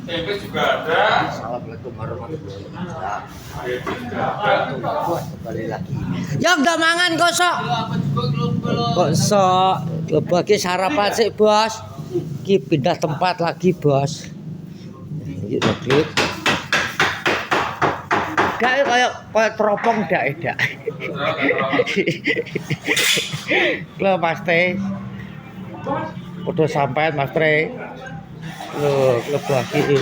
Tempe juga ada. Assalamualaikum warahmatullahi wabarakatuh. Tempe juga ada. Kembali lagi. Yang udah mangan kosok. Kosok. Bagi sarapan sih bos. Ki pindah tempat lagi bos. Yuk lagi. Gak kayak teropong dak. Lo Mas Teh. Udah sampai Mas Tre. Lo lagi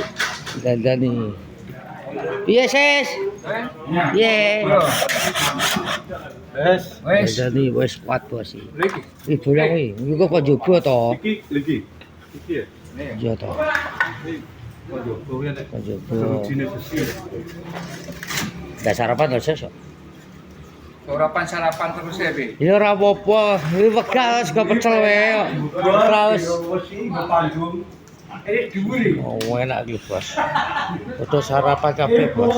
dandani. Iya ses. Iya. Wes. Dandani wes kuat bos. Iki boleh kuwi. Iku kok jogo to? Iki ya. Iya to. Kok jogo ya nek. Kok jogo. Rujine besi. Gak sarapan lho ses. Sarapan terus ya, Bi. Ya ora apa-apa. Iki wegah wis go pecel wae. Terus oh enak iki bos. Udah sarapan kabeh bos.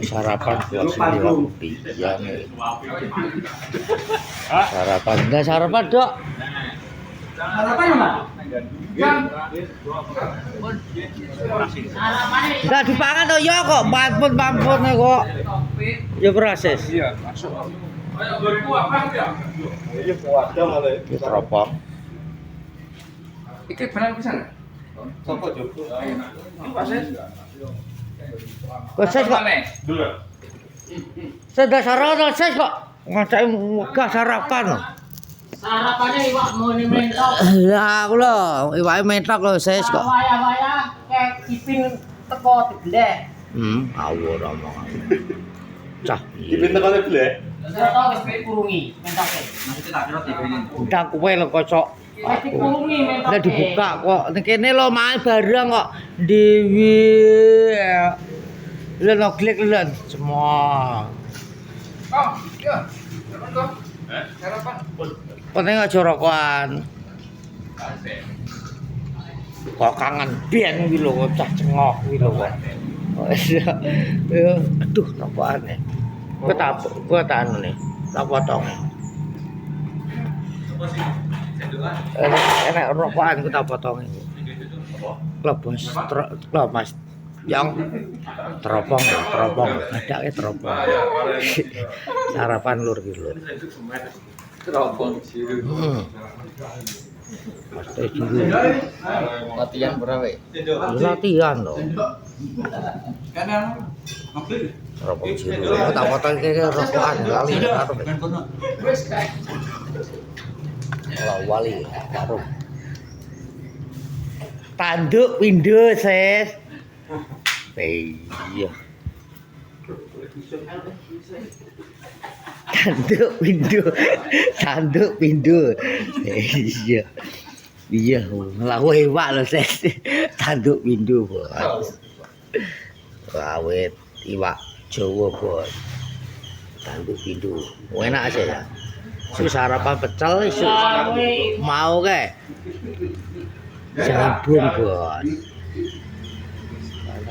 Sarapan buat sendiri. Iya nih. Sarapan enggak sarapan dok. Sarapan ya, Mbak? Enggak dipangan toh ya kok mampun kok. Ya proses. Iya, masuk. Iki teropong. Iki benar pisan. Sopo jogo? Iki Pak Ses. Kok ses kok? Dulu. Sudah sarapan ses kok. Ngajak megah sarapan. Sarapannya iwak muni mentok. Lah aku lho, iwake mentok lho ses kok. Waya-waya kayak kipin teko diblek. Awur omongan. Cah. Dipin teko blek. Soto wis dikurungi mentoke. Maksudnya tak kira dipinin. Udah kowe lho kocok. Wis dikurungi mentoke. Udah dibuka kok. Ning kene lho main bareng kok. Dewi. Lho noglek lho semua. Oh, iya. Sarapan kok. Sarapan. Penting aja rokokan. Kok kangen biyen kuwi lho cah cengok kuwi lho kok. Aduh rokokane. Kowe tak anu nih. Tak potong. Enak rokokan ku tak potong. Lho bos, lho Mas. Yang teropong, adake teropong. Sarapan lur ki lur. Teropong siru. Mas teh jiru. Latihan berapa? Latihan lho. Kan anu mobil. Teropong jiru. Aku tak potong kene rokokan kali karo. Kalau wali karo. Tanduk pindho ses. Iya. Tanduk pindho. Iya. Iya, laku ewak lho ses. Tanduk pindho, Bos. Awet iwak Jawa, Bos. Tanduk pindho. Enak aja ya. Su sarapan pecel isu mau ke? Jambung, Bos.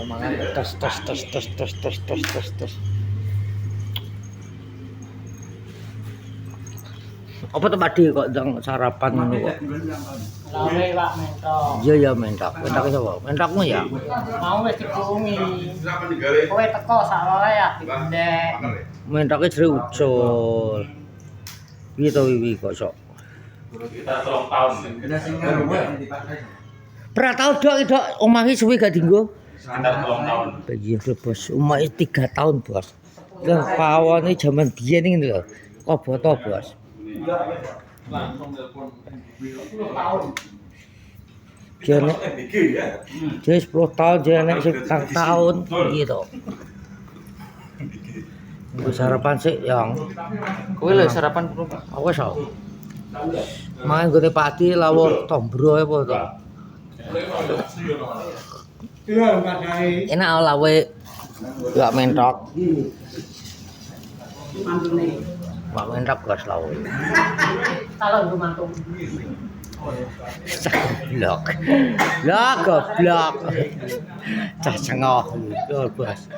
Mangan tes. Apa tuh padi kok ndang sarapan ngono kok? Lawe iwak mentok. Iya ya mentok. Mentok sapa? Mentokmu ya? Mau wis dikurungi. Kowe teko sak wae ya diblek. Mentoke jere ucul. Piye to wiwi kok sok? Kita 3 tahun. Pratau dok omah iki suwe gak dienggo? Sekitar 3 tahun. Iya lho bos, omah 3 tahun bos. Lah pawone jaman biyen iki lho. Kok boto bos. Langsung telepon 10 tahun. Jane jadi 10 tahun jane sing 4 tahun gitu. Sarapan sih yang. Kowe lho sarapan perlu. Aku wis tau. Mangan gone pati lawuh tombro apa to. Enak lawe gak mentok. Gak mentok gas lawe. Kalau nggo mantung. Goblok. Lah goblok. Cah cengok lho, Bos.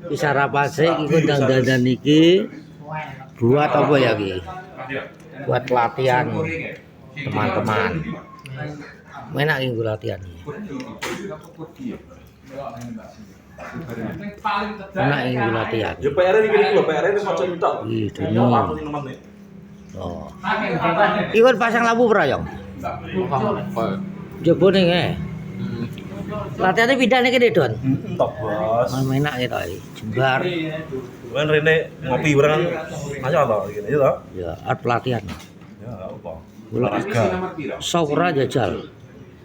Iki sarapan sik iki dandan iki buat apa ya iki? Buat latihan teman-teman. Menak iki latihan. Menak iki latihan. Ya PR iki lho, PR wis aja entok. Ih, Ini dene. aku sing nemen nih. Oh. Iku pasang lampu ora, Yong? Jebone nge. Latihannya pindah nih kene, Don. Entok, Bos. Menak gitu iki. Jembar. Kan rene ngopi bareng masyaallah gini ya toh. Ya, art pelatihan. Ya, apa? Olahraga. Sok ora jajal.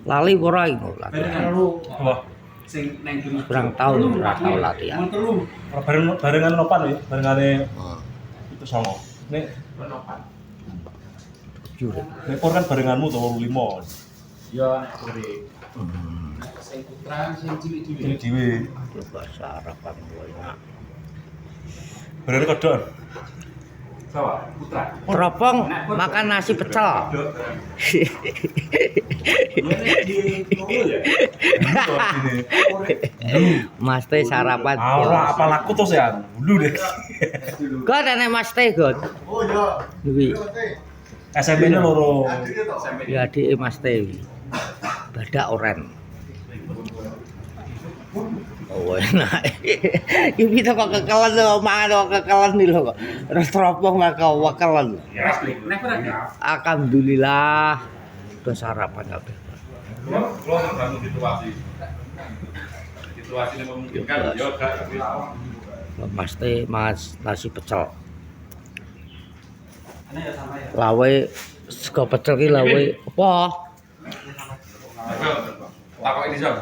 Lali ora iku latihan. Wah, Kurang tahun ora tau latihan. barengan nopan ya, barengane Oh. itu songo. Nek Jure. nek por kan barenganmu to 5. Ya, kuri. Hmm. Sing putra, sing cilik-cilik. Ini dhewe. Bahasa Arab kan enak. Bareng kodok. Sawa, putra. Teropong makan nasi pecel. Mas teh sarapan. Ora apa laku to sean. Dulu deh. Kok ana Mas teh, God? Oh iya. Dewi. SMP-nya loro. Ya adik Mas teh. Badak oren. Oh enak. Iki to kok kekelan lho, mangan kok kekelan iki lho kok. Terus teropong kok kekelan. Alhamdulillah. Udah sarapan kabeh. Kalau tergantung situasi. Situasinya memungkinkan ya gak tapi Mas teh mas nasi pecel. Lawe sego pecel ki lawe apa? takok ini Jon.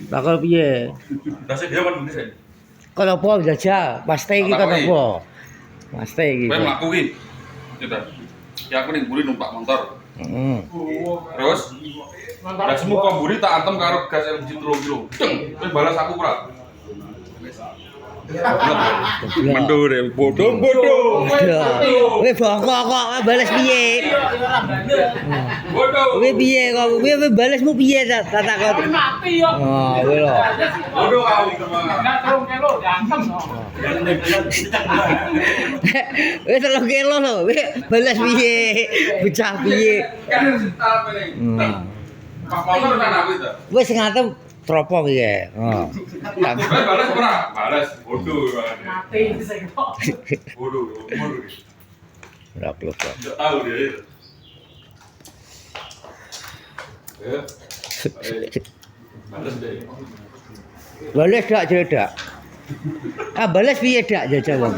Bakal piye? Dase dia kan Indonesia. Kalau apa jajal? Mas teh iki kan apa? Mas teh iki. Kowe mlaku ki. Gitu. Ya aku ning mburi numpak motor. Heeh. Terus gas muka mburi tak antem karo gas LPG 3 kilo. Ceng, kowe balas aku ora. Mendo deh, bodoh. Kowe bongkok kok bales piye? Bodoh. Kowe piye kok? Kowe balesmu piye tak takon? Mati yo. Oh, kowe lho. Bodoh kau kemana? Enggak terung kelo ganteng no. Wis 3 kilo lho, kowe bales piye? Bocah piye? Kan cerita apa nih? Pak motor kan aku itu. Wis ngantem teropong iki. Oh. Kowe balas ora? Balas. Bodoh. Mati sing kok. Bodoh. Ora perlu. Enggak tahu dia itu. Ya. Balas deh. Bales dak jedak. Ah bales piye dak jajal.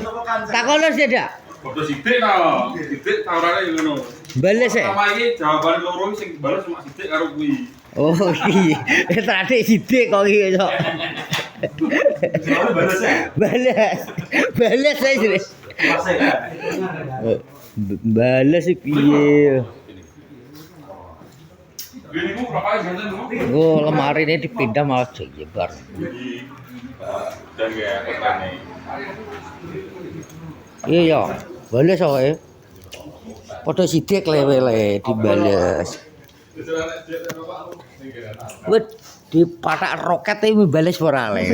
Takon sih dak. Bodoh sidik no. Sidik tawarane ngono. Bales e. Sama iki jawaban loro sing balas cuma sidik karo kuwi. Oh iki. Tadi sidik kok iki iso. Bales. Bales ae. Bales iki piye? Gini ku berapa kali ganti lu? Oh, lemari ini dipindah malah jebar. Dan ya petani. Iya ya, bales soalnya. Padha sidik lewele dibales. Wes di patak roket iki bales ora le.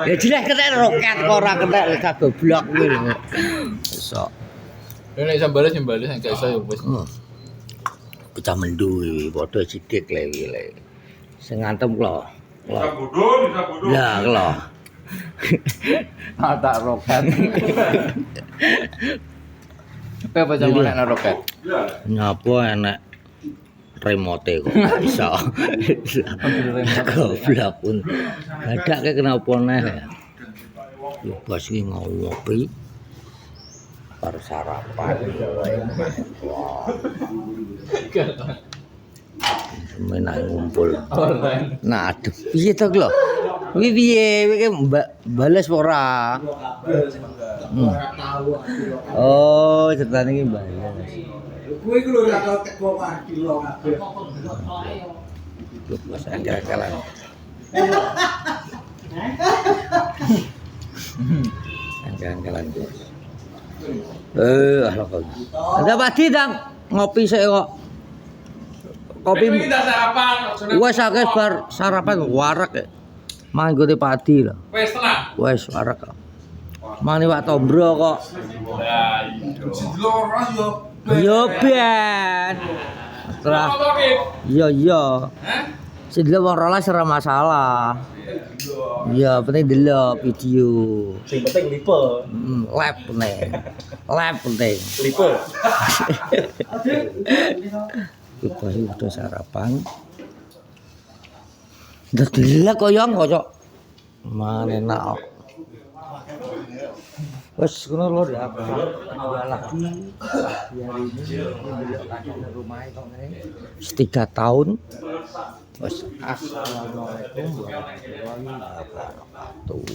Ya jelas kena roket kok ora kena gak goblok kuwi. Iso. Nek iso bales yang bales nek gak iso ya wis. Pecah mendu iki padha sidik lewele. Sing ngantem klo. Bisa bodoh. Ya klo. Tak roket. Apa jamu nek roket? Nyapa enek remote kok gak iso. Goblok pun. Dadake kenapa neh. Yo bos iki mau ngopi. Bar sarapan. Wah. Menak ngumpul. Nah, aduh, piye to lho? Kuwi piye? Iki bales ora? Oh, ceritane iki bales. Kuwi ku lho ora teko mati lho kabeh. Bos angel-angelan. Angel-angelan bos. Kok. Ada padi dang ngopi sik kok. Kopi wes akeh bar sarapan warak ya. Manggone padi lho. Wes tenang. Wes warak kok. Mani wak tombro kok. Ya iya. Yo ben. Setelah iya. Sing delok wong rolas ora masalah. Iya, penting delok video. Sing penting lipe. Live penting. Live penting. Lipe. Kita udah sarapan. Udah delok koyong kok. Mana enak. Wes ngono lho ya apa. Dua lagi. Hari ini di rumah kok ngene. 3 tahun. Wes assalamualaikum warahmatullahi wabarakatuh.